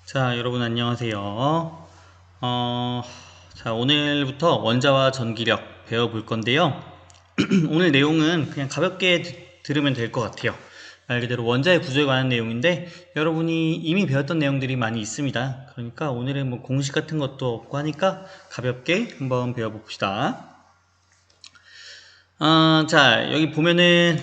자, 여러분 안녕하세요. 어, 자, 오늘부터 원자와 전기력 배워볼 건데요. 오늘 내용은 그냥 가볍게 들으면 될 것 같아요. 말 그대로 원자의 구조에 관한 내용인데 여러분이 이미 배웠던 내용들이 많이 있습니다. 그러니까 오늘은 뭐 공식 같은 것도 없고 하니까 가볍게 한번 배워봅시다. 자, 여기 보면은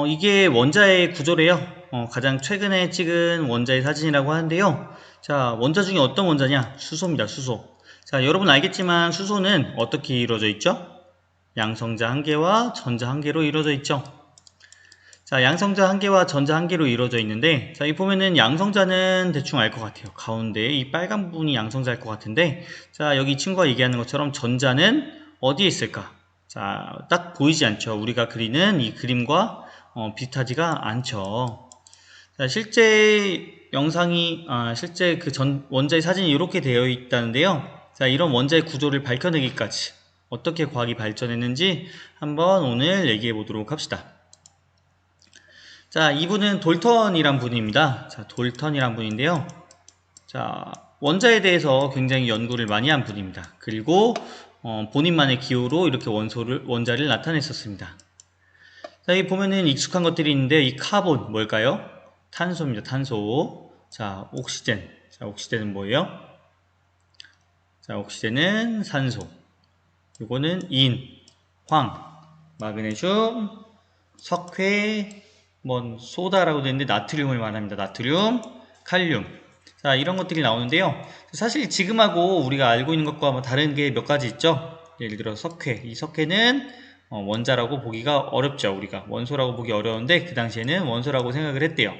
이게 원자의 구조래요. 가장 최근에 찍은 원자의 사진이라고 하는데요. 자, 원자 중에 어떤 원자냐? 수소입니다, 수소. 자, 여러분 알겠지만 수소는 어떻게 이루어져 있죠? 양성자 한 개와 전자 한 개로 이루어져 있죠. 자, 양성자 한 개와 전자 한 개로 이루어져 있는데, 자, 이 보면은 양성자는 대충 알 것 같아요. 가운데 이 빨간 부분이 양성자일 것 같은데, 자, 여기 친구가 얘기하는 것처럼 전자는 어디에 있을까? 자, 딱 보이지 않죠. 우리가 그리는 이 그림과 비슷하지가 않죠. 자, 실제 영상이, 실제 그 원자의 사진이 이렇게 되어 있다는데요. 자, 이런 원자의 구조를 밝혀내기까지 어떻게 과학이 발전했는지 한번 오늘 얘기해 보도록 합시다. 자, 이분은 돌턴이란 분입니다. 자, 돌턴이란 분인데요. 자, 원자에 대해서 굉장히 연구를 많이 한 분입니다. 그리고 본인만의 기호로 이렇게 원자를 나타냈었습니다. 자, 여기 보면은 익숙한 것들이 있는데 이 카본 뭘까요? 탄소입니다. 탄소. 자, 옥시젠. 자, 옥시젠은 뭐예요? 자, 옥시젠은 산소. 요거는 인, 황, 마그네슘, 석회, 소다라고 되는데 나트륨을 말합니다. 나트륨, 칼륨. 자, 이런 것들이 나오는데요. 사실 지금하고 우리가 알고 있는 것과 다른 게 몇 가지 있죠. 예를 들어 석회. 이 석회는 원자라고 보기가 어렵죠. 우리가 원소라고 보기 어려운데 그 당시에는 원소라고 생각을 했대요.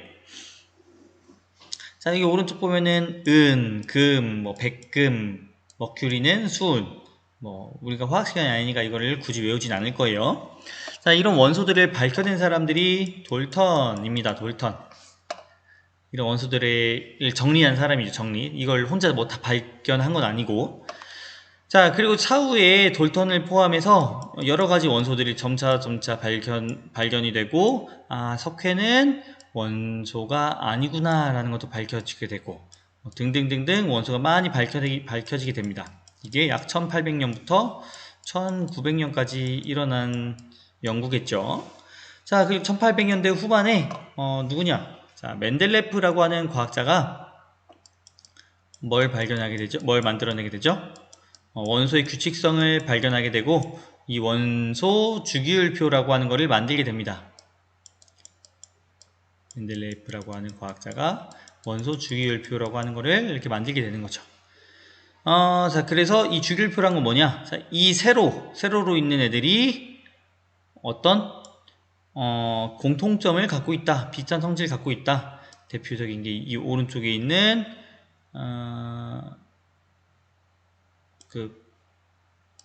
자, 여기 오른쪽 보면은 은, 금, 백금, 머큐리는 수은. 우리가 화학 시간이 아니니까 이거를 굳이 외우진 않을 거예요. 자, 이런 원소들을 밝혀낸 사람들이 돌턴입니다. 돌턴. 이런 원소들을 정리한 사람이죠. 정리. 이걸 혼자 다 발견한 건 아니고. 자, 그리고 차후에 돌턴을 포함해서 여러 가지 원소들이 점차 발견이 되고, 석회는 원소가 아니구나 라는 것도 밝혀지게 되고, 등등등등 원소가 많이 밝혀지게 됩니다. 이게 약 1800년부터 1900년까지 일어난 연구겠죠. 자, 그리고 1800년대 후반에 누구냐? 자, 멘델레프라고 하는 과학자가 뭘 발견하게 되죠? 뭘 만들어내게 되죠? 원소의 규칙성을 발견하게 되고 이 원소 주기율표라고 하는 것을 만들게 됩니다. 멘델레프라고 하는 과학자가 원소 주기율표라고 하는 것을 이렇게 만들게 되는 거죠. 자, 그래서 이 주기율표란 건 뭐냐? 자, 이 세로로 있는 애들이 어떤 공통점을 갖고 있다. 비슷한 성질을 갖고 있다. 대표적인 게 이 오른쪽에 있는 그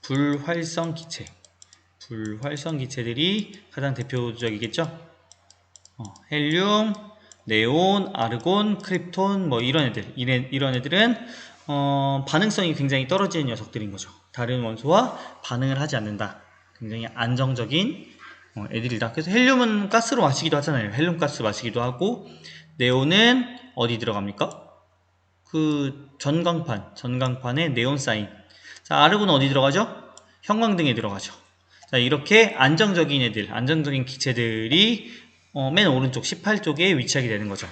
불활성 기체. 불활성 기체들이 가장 대표적이겠죠. 헬륨, 네온, 아르곤, 크립톤 이런 애들. 이런 애들은 반응성이 굉장히 떨어지는 녀석들인 거죠. 다른 원소와 반응을 하지 않는다. 굉장히 안정적인 애들이다. 그래서 헬륨은 가스로 마시기도 하잖아요. 헬륨 가스 마시기도 하고, 네온은 어디 들어갑니까? 그 전광판에 네온 사인. 자, 아르곤은 어디 들어가죠? 형광등에 들어가죠. 자, 이렇게 안정적인 애들, 안정적인 기체들이 맨 오른쪽 18쪽에 위치하게 되는 거죠.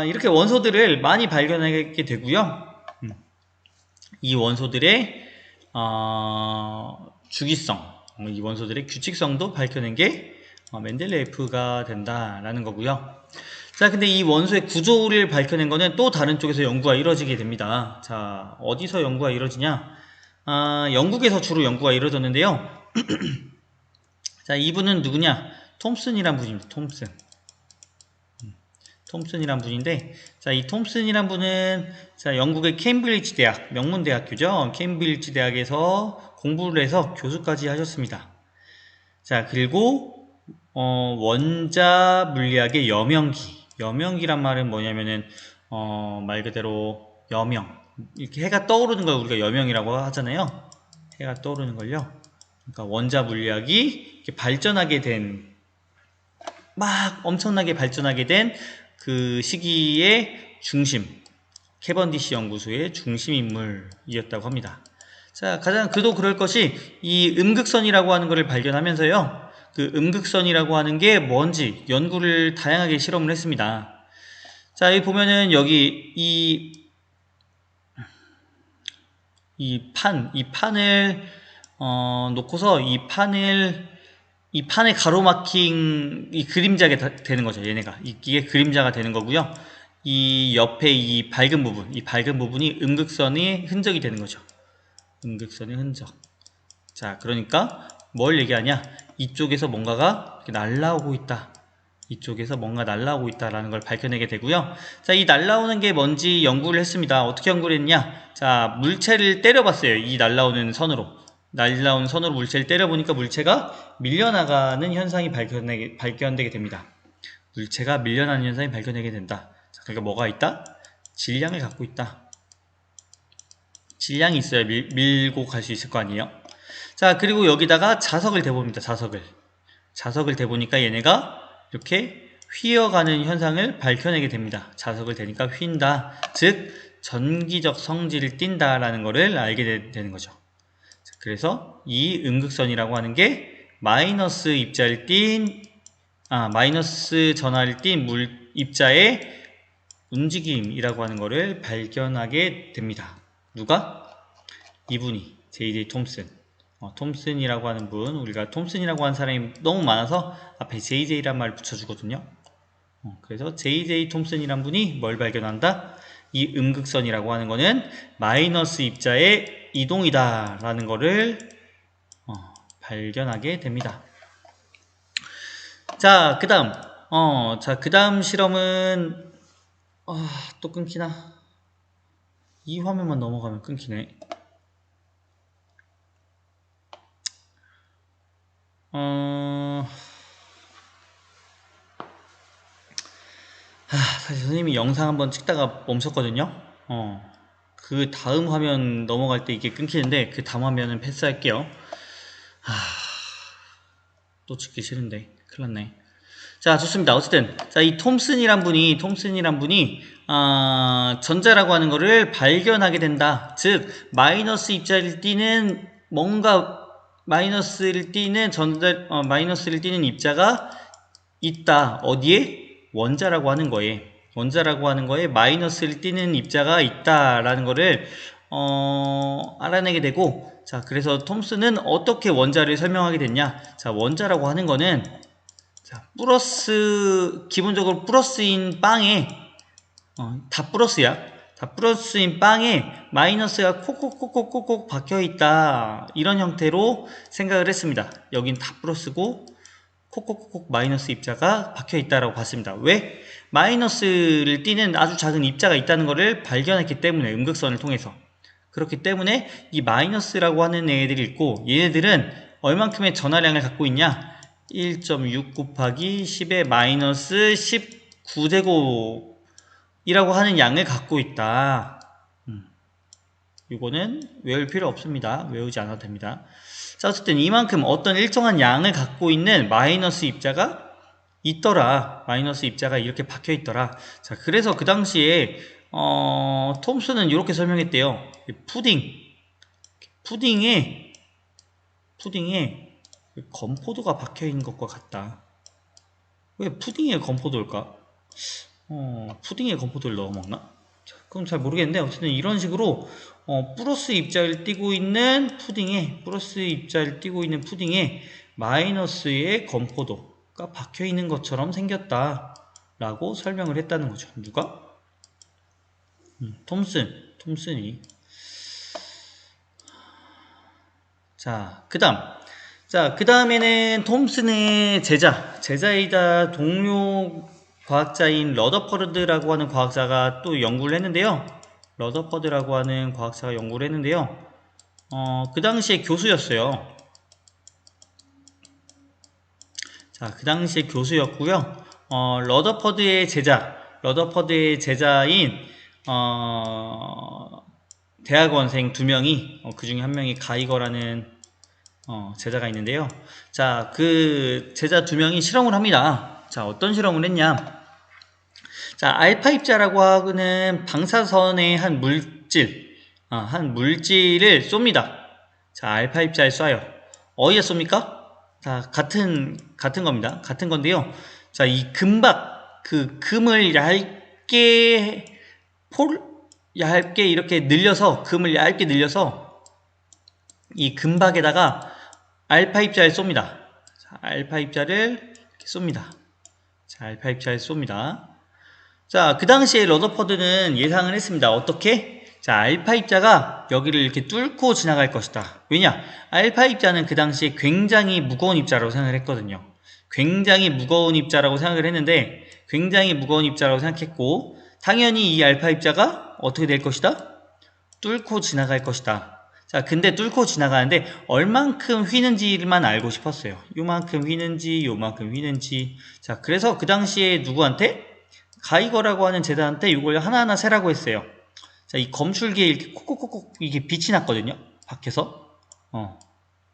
이렇게 원소들을 많이 발견하게 되고요. 이 원소들의 주기성, 이 원소들의 규칙성도 밝혀낸 게 멘델레이프가 된다라는 거고요. 자, 근데 이 원소의 구조를 밝혀낸 거는 또 다른 쪽에서 연구가 이루어지게 됩니다. 자, 어디서 연구가 이루어지냐? 영국에서 주로 연구가 이루어졌는데요. 자, 이분은 누구냐? 톰슨이란 분입니다. 톰슨이란 분인데, 자, 이 톰슨이란 분은, 자, 영국의 케임브리지 대학, 명문대학교죠. 케임브리지 대학에서 공부를 해서 교수까지 하셨습니다. 자, 그리고, 원자 물리학의 여명기란 말은 뭐냐면은, 말 그대로 여명. 이렇게 해가 떠오르는 걸 우리가 여명이라고 하잖아요. 해가 떠오르는 걸요. 그러니까 원자 물리학이 이렇게 발전하게 된, 엄청나게 발전하게 된 그 시기의 중심, 캐번디시 연구소의 중심인물이었다고 합니다. 자, 가장 그도 그럴 것이 이 음극선이라고 하는 것을 발견하면서요. 그 음극선이라고 하는 게 뭔지 연구를 다양하게 실험을 했습니다. 자, 여기 보면은 여기 이 판을 놓고서 이 판에 가로막힌 이 그림자가 되는 거죠. 얘네가 이게 그림자가 되는 거고요. 이 옆에 이 밝은 부분이 음극선의 흔적이 되는 거죠. 음극선의 흔적. 자, 그러니까 뭘 얘기하냐? 이쪽에서 뭔가가 이렇게 날라오고 있다. 이쪽에서 뭔가 날라오고 있다라는 걸 밝혀내게 되고요. 자, 이 날라오는 게 뭔지 연구를 했습니다. 어떻게 연구를 했냐? 자, 물체를 때려봤어요. 이 날라오는 선으로. 날라오는 선으로 물체를 때려보니까 물체가 밀려나가는 현상이 발견되게 됩니다. 물체가 밀려나는 현상이 발견되게 된다. 자, 그러니까 뭐가 있다? 질량을 갖고 있다. 질량이 있어야 밀고 갈 수 있을 거 아니에요. 자, 그리고 여기다가 자석을 대봅니다. 자석을 대보니까 얘네가 이렇게 휘어가는 현상을 밝혀내게 됩니다. 자석을 대니까 휜다. 즉 전기적 성질을 띈다 라는 것을 알게 되는 거죠. 자, 그래서 이 음극선이라고 하는 게 마이너스 전하를 띤 입자의 움직임이라고 하는 것을 발견하게 됩니다. 누가? 이분이 J.J. 톰슨. 톰슨이라고 하는 분, 우리가 톰슨이라고 하는 사람이 너무 많아서 앞에 JJ란 말을 붙여주거든요. 그래서 J.J. 톰슨이란 분이 뭘 발견한다? 이 음극선이라고 하는 거는 마이너스 입자의 이동이다 라는 거를 발견하게 됩니다. 자, 그 다음 실험은 또 끊기나? 이 화면만 넘어가면 끊기네. 사실 선생님이 영상 한번 찍다가 멈췄거든요. 그 다음 화면 넘어갈 때 이게 끊기는데 그 다음 화면은 패스할게요. 또 찍기 싫은데 큰일 났네. 자, 좋습니다. 어쨌든 자, 이 톰슨이란 분이 전자라고 하는 거를 발견하게 된다. 즉 마이너스 입자를 띠는 마이너스를 띠는 입자가 있다. 어디에? 원자라고 하는 거에 마이너스를 띠는 입자가 있다라는 거를 알아내게 되고, 자, 그래서 톰슨은 어떻게 원자를 설명하게 됐냐? 자, 원자라고 하는 거는 자, 기본적으로 플러스인 빵에 다 플러스야. 다 플러스인 빵에 마이너스가 콕콕콕콕콕 박혀있다. 이런 형태로 생각을 했습니다. 여긴 다 플러스고 콕콕콕콕 마이너스 입자가 박혀있다라고 봤습니다. 왜? 마이너스를 띠는 아주 작은 입자가 있다는 것을 발견했기 때문에, 음극선을 통해서. 그렇기 때문에 이 마이너스라고 하는 애들이 있고, 얘네들은 얼만큼의 전하량을 갖고 있냐? 1.6 곱하기 10의 마이너스 19제곱 이라고 하는 양을 갖고 있다. 이거는 외울 필요 없습니다. 외우지 않아도 됩니다. 자, 어쨌든 이만큼 어떤 일정한 양을 갖고 있는 마이너스 입자가 있더라. 마이너스 입자가 이렇게 박혀 있더라. 자, 그래서 그 당시에 톰슨은 이렇게 설명했대요. 푸딩에 건포도가 박혀 있는 것과 같다. 왜 푸딩에 건포도일까? 푸딩에 건포도를 넣어 먹나? 그건 잘 모르겠는데, 어쨌든 이런 식으로 플러스 입자를 띠고 있는 푸딩에 마이너스의 건포도가 박혀 있는 것처럼 생겼다 라고 설명을 했다는 거죠. 누가? 톰슨이. 자, 그 다음에는 톰슨의 제자이다 동료 과학자인 러더퍼드라고 하는 과학자가 또 연구를 했는데요. 그 당시에 교수였어요. 자, 그 당시에 교수였고요. 러더퍼드의 제자인 대학원생 2명이, 그 중에 한 명이 가이거라는 제자가 있는데요. 자, 그 제자 2명이 실험을 합니다. 자, 어떤 실험을 했냐? 자, 알파 입자라고 하는 방사선의 한 물질을 쏩니다. 자, 알파 입자를 쏴요. 어디에 쏩니까? 자, 같은 겁니다. 같은 건데요. 자, 이 금박, 그 금을 얇게 이렇게 늘려서, 금을 얇게 늘려서 이 금박에다가 알파 입자를 쏩니다. 자, 알파 입자를 이렇게 쏩니다. 자, 알파 입자를 쏩니다. 자, 그 당시에 러더퍼드는 예상을 했습니다. 어떻게? 자, 알파 입자가 여기를 이렇게 뚫고 지나갈 것이다. 왜냐? 알파 입자는 그 당시에 굉장히 무거운 입자라고 생각을 했거든요. 굉장히 무거운 입자라고 생각을 했는데, 굉장히 무거운 입자라고 생각했고, 당연히 이 알파 입자가 어떻게 될 것이다? 뚫고 지나갈 것이다. 자, 근데 뚫고 지나가는데 얼만큼 휘는지만 알고 싶었어요. 요만큼 휘는지, 요만큼 휘는지. 자, 그래서 그 당시에 누구한테? 가이거라고 하는 제자한테 이걸 하나하나 세라고 했어요. 자, 이 검출기에 이렇게 콕콕콕콕 이게 빛이 났거든요. 밖에서.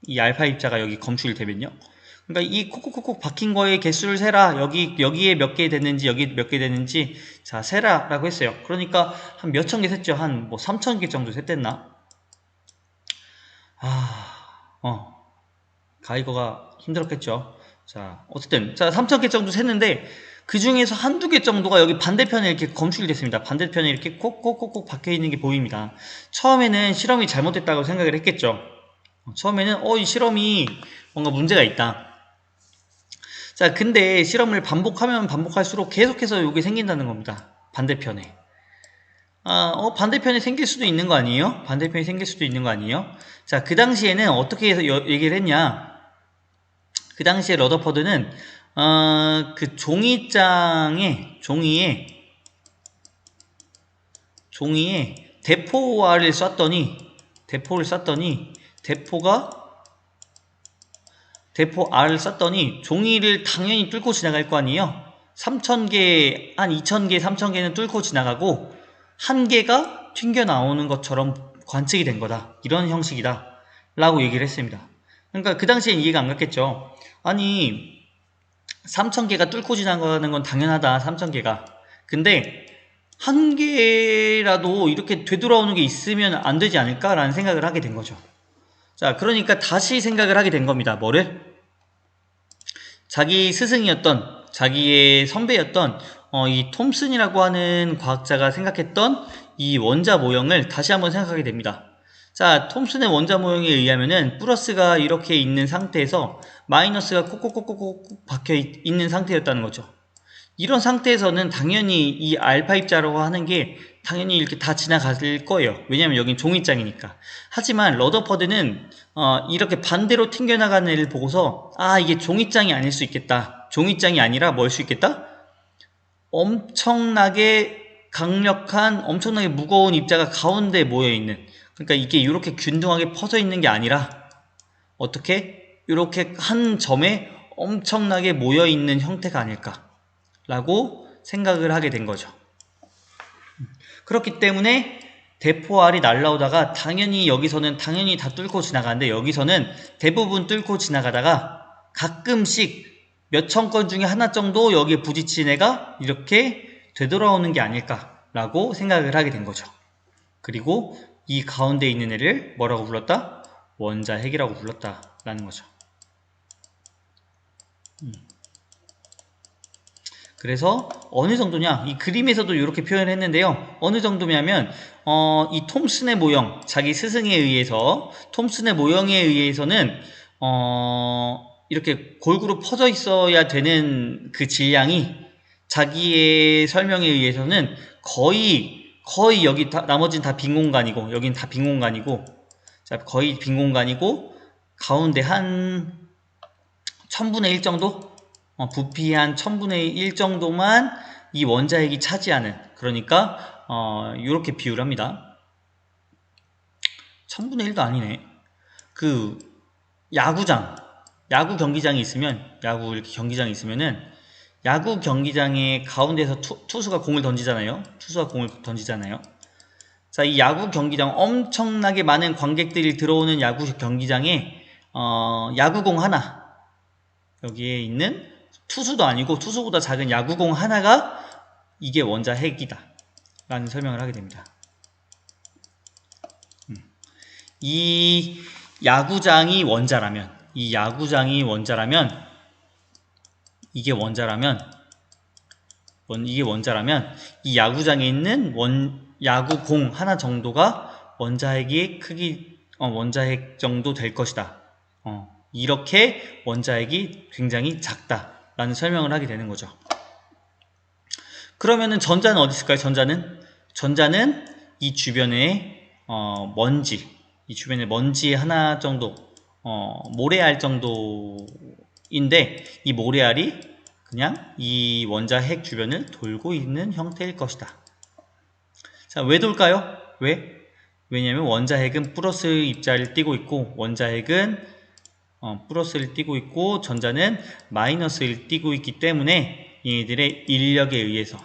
이 알파 입자가 여기 검출이 되면요. 그러니까 이 콕콕콕콕 박힌 거의 개수를 세라. 여기에 몇 개 됐는지, 여기 몇 개 됐는지, 자, 세라라고 했어요. 그러니까 한 몇천 개 셌죠. 한 뭐 3,000개 정도 셌댔나? 가이거가 힘들었겠죠. 자, 어쨌든, 자, 3,000개 정도 셌는데, 그 중에서 한두 개 정도가 여기 반대편에 이렇게 검출이 됐습니다. 반대편에 이렇게 콕콕콕콕 박혀 있는 게 보입니다. 처음에는 실험이 잘못됐다고 생각을 했겠죠. 처음에는, 이 실험이 뭔가 문제가 있다. 자, 근데 실험을 반복하면 반복할수록 계속해서 이게 생긴다는 겁니다. 반대편에. 반대편에 생길 수도 있는 거 아니에요? 반대편에 생길 수도 있는 거 아니에요? 자, 그 당시에는 어떻게 해서 얘기를 했냐? 그 당시에 러더퍼드는 그 종이에 대포알을 쐈더니 대포알을 쐈더니 종이를 당연히 뚫고 지나갈 거 아니에요? 3,000개, 한 2,000개, 3,000개는 뚫고 지나가고 한 개가 튕겨 나오는 것처럼 관측이 된 거다. 이런 형식이다. 라고 얘기를 했습니다. 그러니까 그 당시엔 이해가 안 갔겠죠. 아니 3,000개가 뚫고 지나가는 건 당연하다. 3,000개가. 근데 한 개라도 이렇게 되돌아오는 게 있으면 안 되지 않을까라는 생각을 하게 된 거죠. 자, 그러니까 다시 생각을 하게 된 겁니다. 뭐를? 자기 스승이었던, 자기의 선배였던 이 톰슨이라고 하는 과학자가 생각했던 이 원자 모형을 다시 한번 생각하게 됩니다. 자, 톰슨의 원자 모형에 의하면은 플러스가 이렇게 있는 상태에서 마이너스가 콕콕콕콕 박혀 있는 상태였다는 거죠. 이런 상태에서는 당연히 이 알파 입자라고 하는 게 당연히 이렇게 다 지나갈 거예요. 왜냐면 여긴 종이장이니까. 하지만 러더퍼드는 이렇게 반대로 튕겨나가는 애를 보고서 이게 종이장이 아닐 수 있겠다. 종이장이 아니라 뭘 수 있겠다? 엄청나게 강력한, 엄청나게 무거운 입자가 가운데 모여있는, 그러니까 이게 이렇게 균등하게 퍼져 있는 게 아니라 어떻게? 이렇게 한 점에 엄청나게 모여있는 형태가 아닐까 라고 생각을 하게 된 거죠. 그렇기 때문에 대포알이 날라오다가 당연히 여기서는 당연히 다 뚫고 지나가는데 여기서는 대부분 뚫고 지나가다가 가끔씩 몇천 건 중에 하나 정도 여기에 부딪힌 애가 이렇게 되돌아오는 게 아닐까라고 생각을 하게 된 거죠. 그리고 이 가운데 있는 애를 뭐라고 불렀다? 원자핵이라고 불렀다라는 거죠. 그래서 어느 정도냐, 이 그림에서도 이렇게 표현을 했는데요. 어느 정도냐면 이 톰슨의 모형, 자기 스승에 의해서 톰슨의 모형에 의해서는 이렇게 골고루 퍼져 있어야 되는 그 질량이 자기의 설명에 의해서는 거의 여기 나머지는 다 빈 공간이고 여긴 다 빈 공간이고, 자, 거의 빈 공간이고 가운데 한 1000분의 1 정도? 부피 한 1000분의 1 정도만 이 원자핵이 차지하는, 그러니까 이렇게 비유를 합니다. 1000분의 1도 아니네. 그 야구 경기장이 있으면, 야구 이렇게 경기장이 있으면은 야구 경기장의 가운데에서 투수가 공을 던지잖아요. 자, 이 야구 경기장, 엄청나게 많은 관객들이 들어오는 야구 경기장에 야구공 하나, 여기에 있는 투수도 아니고 투수보다 작은 야구공 하나가 이게 원자 핵이다 라는 설명을 하게 됩니다. 이 야구장이 원자라면 이게 원자라면 이 야구장에 있는 야구공 하나 정도가 원자핵의 크기 원자핵 정도 될 것이다. 이렇게 원자핵이 굉장히 작다라는 설명을 하게 되는 거죠. 그러면은 전자는 어디 있을까요? 전자는 이 주변에 이 주변에 먼지 하나 정도 모래알 정도인데 이 모래알이 그냥 이 원자핵 주변을 돌고 있는 형태일 것이다. 자, 왜 돌까요? 왜냐면 원자핵은 플러스 입자를 띠고 있고 플러스를 띠고 있고 전자는 마이너스를 띠고 있기 때문에 얘네들의 인력에 의해서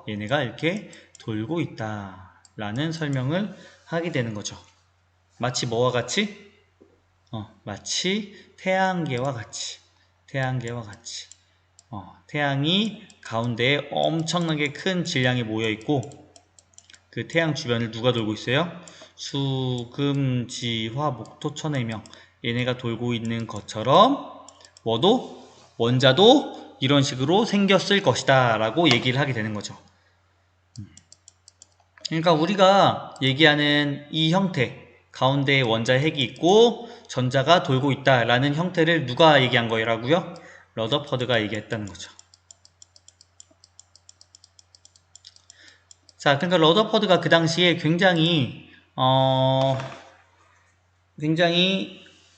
얘네가 이렇게 돌고 있다 라는 설명을 하게 되는 거죠. 마치 뭐와 같이? 마치 태양계와 같이 태양이 가운데에 엄청나게 큰 질량이 모여 있고 그 태양 주변을 누가 돌고 있어요? 수, 금, 지, 화, 목, 토, 천, 의 명 얘네가 돌고 있는 것처럼 원자도 이런 식으로 생겼을 것이다 라고 얘기를 하게 되는 거죠. 그러니까 우리가 얘기하는 이 형태 가운데에 원자핵이 있고 전자가 돌고 있다 라는 형태를 누가 얘기한 거라고요? 러더퍼드가 얘기했다는 거죠. 자, 그러니까 러더퍼드가 그 당시에 굉장히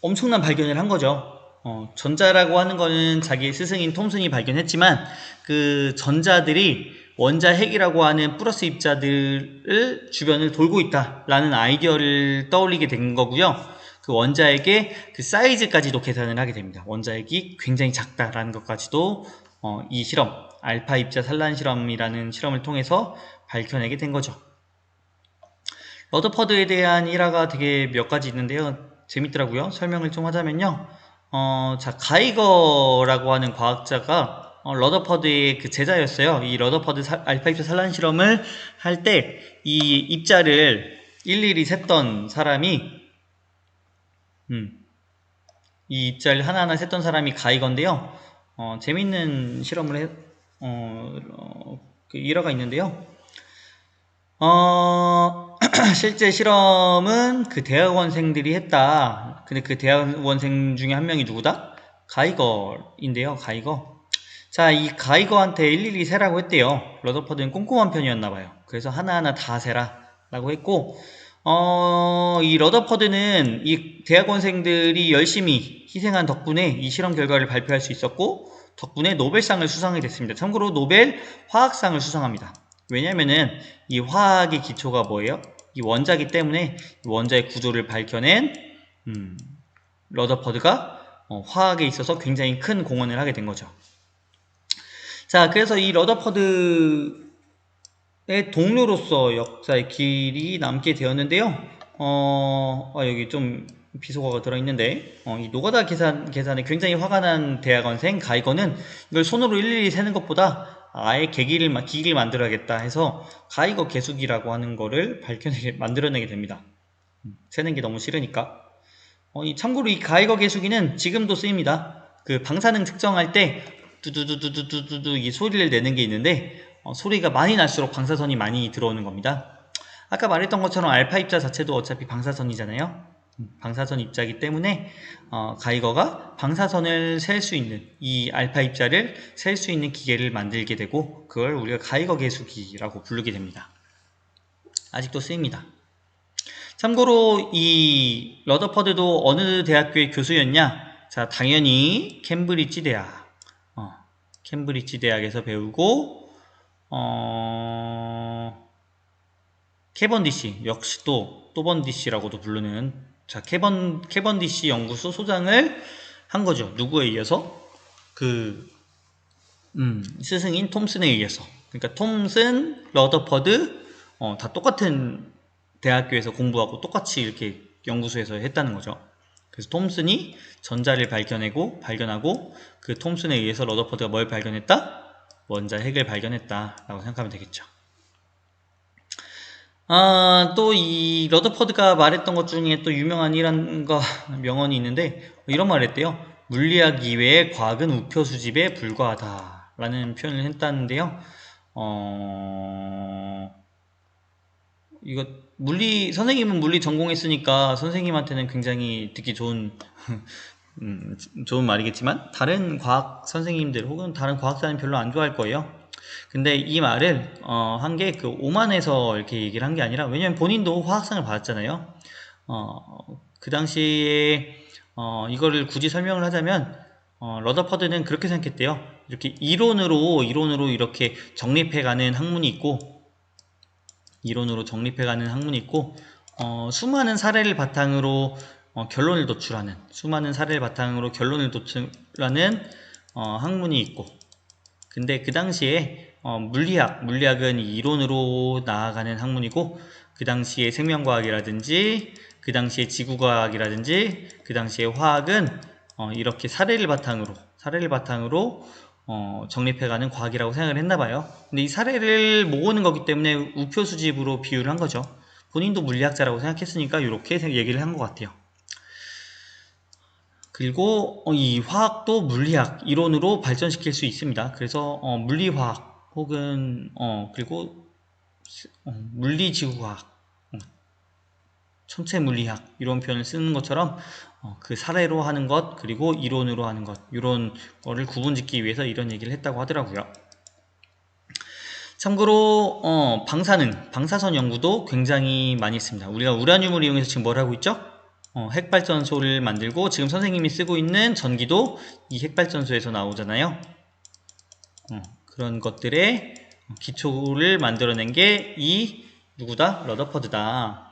엄청난 발견을 한 거죠. 전자라고 하는 거는 자기의 스승인 톰슨이 발견했지만 그 전자들이 원자핵이라고 하는 플러스 입자들을 주변을 돌고 있다라는 아이디어를 떠올리게 된 거고요. 그 원자핵의 그 사이즈까지도 계산을 하게 됩니다. 원자핵이 굉장히 작다라는 것까지도 이 실험, 알파 입자 산란 실험이라는 실험을 통해서 밝혀내게 된 거죠. 러더퍼드에 대한 일화가 되게 몇 가지 있는데요. 재밌더라고요. 설명을 좀 하자면요. 자, 가이거라고 하는 과학자가 러더퍼드의 그 제자였어요. 이 러더퍼드 알파 입자 산란 실험을 할 때 이 입자를 일일이 셌던 사람이 이 입자를 하나하나 셌던 사람이 가이거인데요. 재밌는 실험을 그 일화가 있는데요. 실제 실험은 그 대학원생들이 했다. 근데 그 대학원생 중에 한 명이 누구다? 가이거인데요. 가이거. 자, 이 가이거한테 일일이 세라고 했대요. 러더퍼드는 꼼꼼한 편이었나봐요. 그래서 하나하나 다 세라 라고 했고 이 러더퍼드는 이 대학원생들이 열심히 희생한 덕분에 이 실험 결과를 발표할 수 있었고 덕분에 노벨상을 수상하게 됐습니다. 참고로 노벨 화학상을 수상합니다. 왜냐면은 이 화학의 기초가 뭐예요? 이 원자기 때문에 원자의 구조를 밝혀낸 러더퍼드가 화학에 있어서 굉장히 큰 공헌을 하게 된 거죠. 자, 그래서 이 러더퍼드의 동료로서 역사의 길이 남게 되었는데요. 여기 좀 비속어가 들어있는데 이 노가다 계산에 굉장히 화가 난 대학원생 가이거는 이걸 손으로 일일이 세는 것보다 아예 기기를 만들어야겠다 해서 가이거 계수기라고 하는 거를 만들어내게 됩니다. 세는 게 너무 싫으니까. 참고로 이 가이거 계수기는 지금도 쓰입니다. 그 방사능 측정할 때 두두두두두두두 이 소리를 내는 게 있는데 소리가 많이 날수록 방사선이 많이 들어오는 겁니다. 아까 말했던 것처럼 알파 입자 자체도 어차피 방사선이잖아요. 방사선 입자이기 때문에 가이거가 방사선을 셀 수 있는 이 알파 입자를 셀 수 있는 기계를 만들게 되고 그걸 우리가 가이거 계수기라고 부르게 됩니다. 아직도 쓰입니다. 참고로 이 러더퍼드도 어느 대학교의 교수였냐? 자, 당연히 캠브리지 대학. 캠브리지 대학에서 배우고 캐번디시 역시 또 또번디시라고도 부르는 자 캐번디시 연구소 소장을 한 거죠. 누구에 의해서? 그 스승인 톰슨에 의해서. 그러니까 톰슨, 러더퍼드 다 똑같은 대학교에서 공부하고 똑같이 이렇게 연구소에서 했다는 거죠. 그래서 톰슨이 전자를 발견하고 그 톰슨에 의해서 러더퍼드가 뭘 발견했다? 원자 핵을 발견했다라고 생각하면 되겠죠. 또 이 러더퍼드가 말했던 것 중에 또 유명한 명언이 있는데 이런 말을 했대요. 물리학 이외의 과학은 우표 수집에 불과하다 라는 표현을 했다는데요. 이거 선생님은 물리 전공했으니까 선생님한테는 굉장히 듣기 좋은 좋은 말이겠지만 다른 과학 선생님들 혹은 다른 과학자는 별로 안 좋아할 거예요. 근데 이 말을 한 게 그 오만에서 이렇게 얘기를 한 게 아니라, 왜냐면 본인도 화학상을 받았잖아요. 그 당시에 이거를 굳이 설명을 하자면 러더퍼드는 그렇게 생각했대요. 이렇게 이론으로 이렇게 정립해가는 학문이 있고, 수많은 사례를 바탕으로 결론을 도출하는 학문이 있고, 근데 그 당시에 물리학은 이론으로 나아가는 학문이고, 그 당시에 생명과학이라든지 그 당시에 지구과학이라든지 그 당시에 화학은 이렇게 사례를 바탕으로 정립해가는 과학이라고 생각을 했나봐요. 근데 이 사례를 모으는 거기 때문에 우표 수집으로 비유를 한 거죠. 본인도 물리학자라고 생각했으니까 이렇게 얘기를 한 것 같아요. 그리고 이 화학도 물리학 이론으로 발전시킬 수 있습니다. 그래서 물리화학 혹은 그리고 물리지구과학, 천체물리학 이런 표현을 쓰는 것처럼 그 사례로 하는 것 그리고 이론으로 하는 것, 이런 거를 구분짓기 위해서 이런 얘기를 했다고 하더라고요. 참고로 방사선 연구도 굉장히 많이 했습니다. 우리가 우라늄을 이용해서 지금 뭘 하고 있죠? 핵발전소를 만들고, 지금 선생님이 쓰고 있는 전기도 이 핵발전소에서 나오잖아요. 그런 것들의 기초를 만들어낸 게 누구다? 러더퍼드다.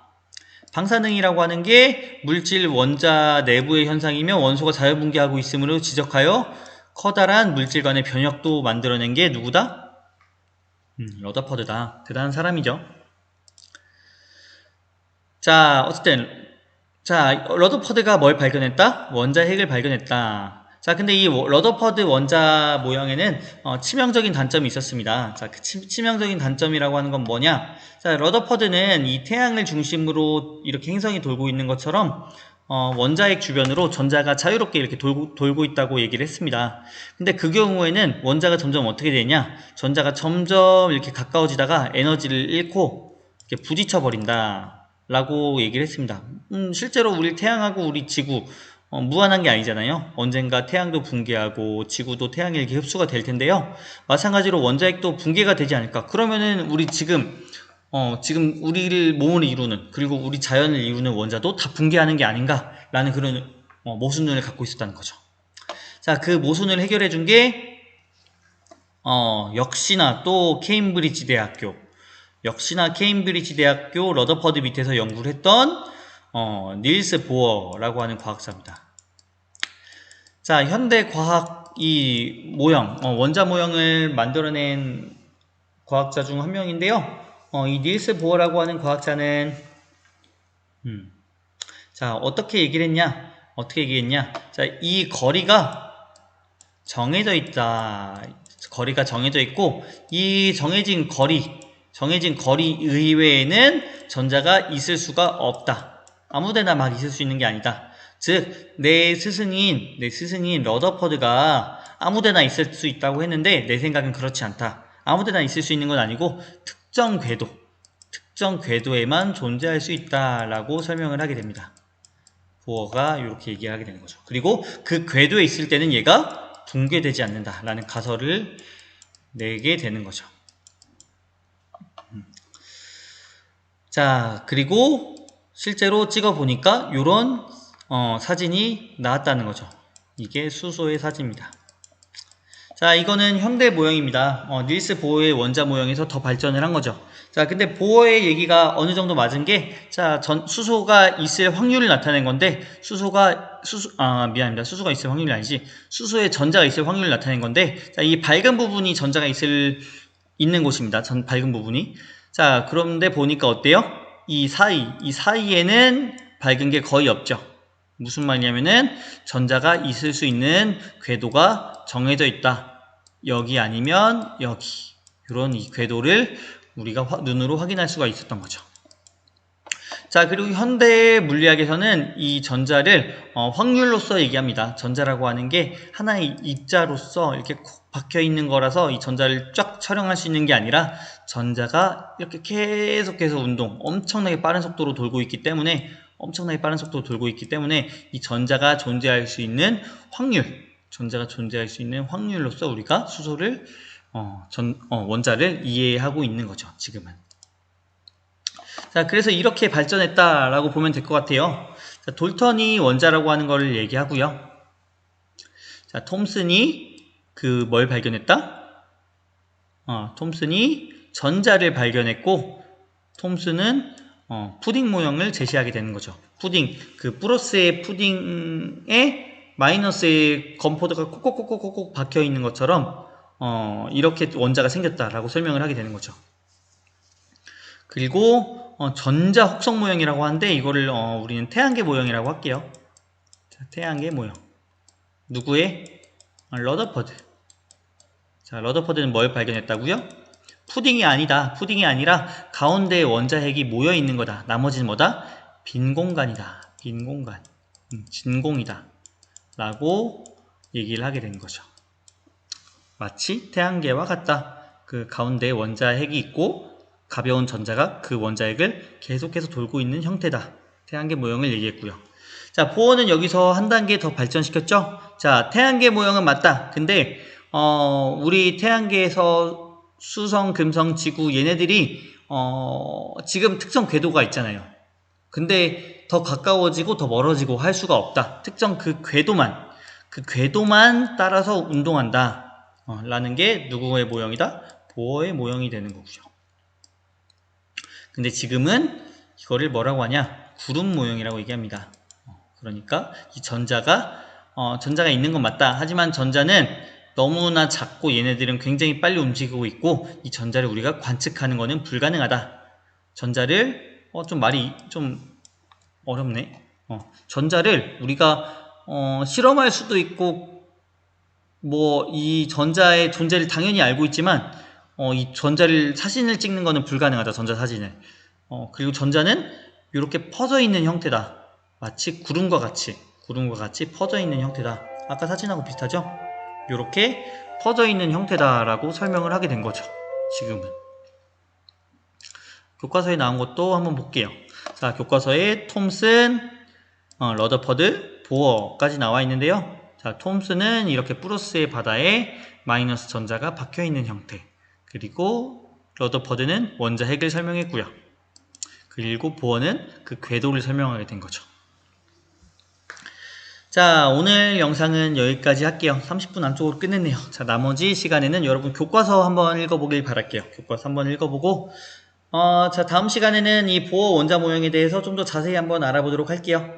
방사능이라고 하는 게 물질 원자 내부의 현상이며 원소가 자유분개하고 있으므로 지적하여 커다란 물질 간의 변혁도 만들어낸 게 누구다? 러더퍼드다. 대단한 사람이죠. 자, 어쨌든 러더퍼드가 뭘 발견했다? 원자 핵을 발견했다. 자, 근데 이 러더퍼드 원자 모형에는 치명적인 단점이 있었습니다. 자, 그 치명적인 단점이라고 하는 건 뭐냐? 자, 러더퍼드는 이 태양을 중심으로 이렇게 행성이 돌고 있는 것처럼 원자핵 주변으로 전자가 자유롭게 이렇게 돌고 있다고 얘기를 했습니다. 근데 그 경우에는 원자가 점점 어떻게 되냐? 전자가 점점 이렇게 가까워지다가 에너지를 잃고 이렇게 부딪혀 버린다 라고 얘기를 했습니다. 실제로 우리 태양하고 우리 지구 무한한 게 아니잖아요. 언젠가 태양도 붕괴하고 지구도 태양에 이렇게 흡수가 될 텐데요. 마찬가지로 원자핵도 붕괴가 되지 않을까? 그러면은 우리 지금 우리를 몸을 이루는, 그리고 우리 자연을 이루는 원자도 다 붕괴하는 게 아닌가라는 그런 모순을 갖고 있었다는 거죠. 자, 그 모순을 해결해 준 게 역시나 케임브리지 대학교 러더퍼드 밑에서 연구를 했던 닐스 보어라고 하는 과학자입니다. 자, 현대 과학 이 모형, 원자 모형을 만들어낸 과학자 중 한 명인데요. 이 닐스 보어라고 하는 과학자는 자, 어떻게 얘기했냐? 자, 이 거리가 정해져 있다. 거리가 정해져 있고, 이 정해진 거리 이외에는 전자가 있을 수가 없다. 아무데나 막 있을 수 있는 게 아니다. 즉, 내 스승인 러더퍼드가 아무데나 있을 수 있다고 했는데 내 생각은 그렇지 않다. 아무데나 있을 수 있는 건 아니고 특정 궤도에만 존재할 수 있다라고 설명을 하게 됩니다. 보어가 이렇게 얘기를 하게 되는 거죠. 그리고 그 궤도에 있을 때는 얘가 붕괴되지 않는다라는 가설을 내게 되는 거죠. 자, 그리고 실제로 찍어보니까 이런 사진이 나왔다는 거죠. 이게 수소의 사진입니다. 자, 이거는 현대 모형입니다. 닐스 보어의 원자 모형에서 더 발전을 한 거죠. 자, 근데 보어의 얘기가 어느 정도 맞은 게, 자, 수소가 있을 확률을 나타낸 건데, 수소가 있을 확률이 아니지. 수소에 전자가 있을 확률을 나타낸 건데, 자, 이 밝은 부분이 전자가 있는 곳입니다. 밝은 부분이. 자, 그런데 보니까 어때요? 이 사이에는 밝은 게 거의 없죠. 무슨 말이냐면은 전자가 있을 수 있는 궤도가 정해져 있다. 여기 아니면 여기. 이런 이 궤도를 우리가 눈으로 확인할 수가 있었던 거죠. 자, 그리고 현대 물리학에서는 이 전자를 확률로서 얘기합니다. 전자라고 하는 게 하나의 입자로서 이렇게 콕 박혀 있는 거라서 이 전자를 쫙 촬영할 수 있는 게 아니라 전자가 이렇게 계속해서 엄청나게 빠른 속도로 돌고 있기 때문에 이 전자가 존재할 수 있는 확률로서 우리가 수소를 원자를 이해하고 있는 거죠. 지금은. 자, 그래서 이렇게 발전했다라고 보면 될 것 같아요. 자, 돌턴이 원자라고 하는 걸 얘기하고요. 자, 톰슨이 뭘 발견했다? 톰슨이 전자를 발견했고, 톰슨은 푸딩 모형을 제시하게 되는 거죠. 푸딩, 플러스의 푸딩에 마이너스의 건포도가 콕콕콕콕콕 박혀 있는 것처럼 이렇게 원자가 생겼다라고 설명을 하게 되는 거죠. 그리고 전자 혹성 모형이라고 하는데 이거를 우리는 태양계 모형이라고 할게요. 자, 태양계 모형. 누구의? 러더퍼드. 자, 러더퍼드는 뭘 발견했다고요? 푸딩이 아니다. 푸딩이 아니라 가운데에 원자핵이 모여 있는 거다. 나머지는 뭐다? 빈 공간이다. 빈 공간. 진공이다. 라고 얘기를 하게 된 거죠. 마치 태양계와 같다. 그 가운데에 원자핵이 있고 가벼운 전자가 그 원자핵을 계속해서 돌고 있는 형태다. 태양계 모형을 얘기했고요. 자, 보어는 여기서 한 단계 더 발전시켰죠? 자, 태양계 모형은 맞다. 근데 우리 태양계에서 수성, 금성, 지구 얘네들이 지금 특정 궤도가 있잖아요. 근데 더 가까워지고 더 멀어지고 할 수가 없다. 특정 그 궤도만 따라서 운동한다. 라는 게 누구의 모형이다? 보어의 모형이 되는 거고요. 근데 지금은 이거를 뭐라고 하냐? 구름 모형이라고 얘기합니다. 그러니까 이 전자가 있는 건 맞다. 하지만 전자는 너무나 작고 얘네들은 굉장히 빨리 움직이고 있고 이 전자를 우리가 관측하는 것은 불가능하다. 전자를 말이 좀 어렵네. 전자를 우리가 실험할 수도 있고 이 전자의 존재를 당연히 알고 있지만 이 전자를 사진을 찍는 것은 불가능하다. 전자 사진을. 그리고 전자는 이렇게 퍼져 있는 형태다. 마치 구름과 같이 퍼져 있는 형태다. 아까 사진하고 비슷하죠? 이렇게 퍼져 있는 형태다라고 설명을 하게 된 거죠. 지금은. 교과서에 나온 것도 한번 볼게요. 자, 교과서에 톰슨, 러더퍼드, 보어까지 나와 있는데요. 자, 톰슨은 이렇게 플러스의 바다에 마이너스 전자가 박혀 있는 형태. 그리고 러더퍼드는 원자핵을 설명했고요. 그리고 보어는 그 궤도를 설명하게 된 거죠. 자, 오늘 영상은 여기까지 할게요. 30분 안쪽으로 끝냈네요. 자, 나머지 시간에는 여러분 교과서 한번 읽어보길 바랄게요. 교과서 한번 읽어보고 자, 다음 시간에는 이 보어 원자 모형에 대해서 좀 더 자세히 한번 알아보도록 할게요.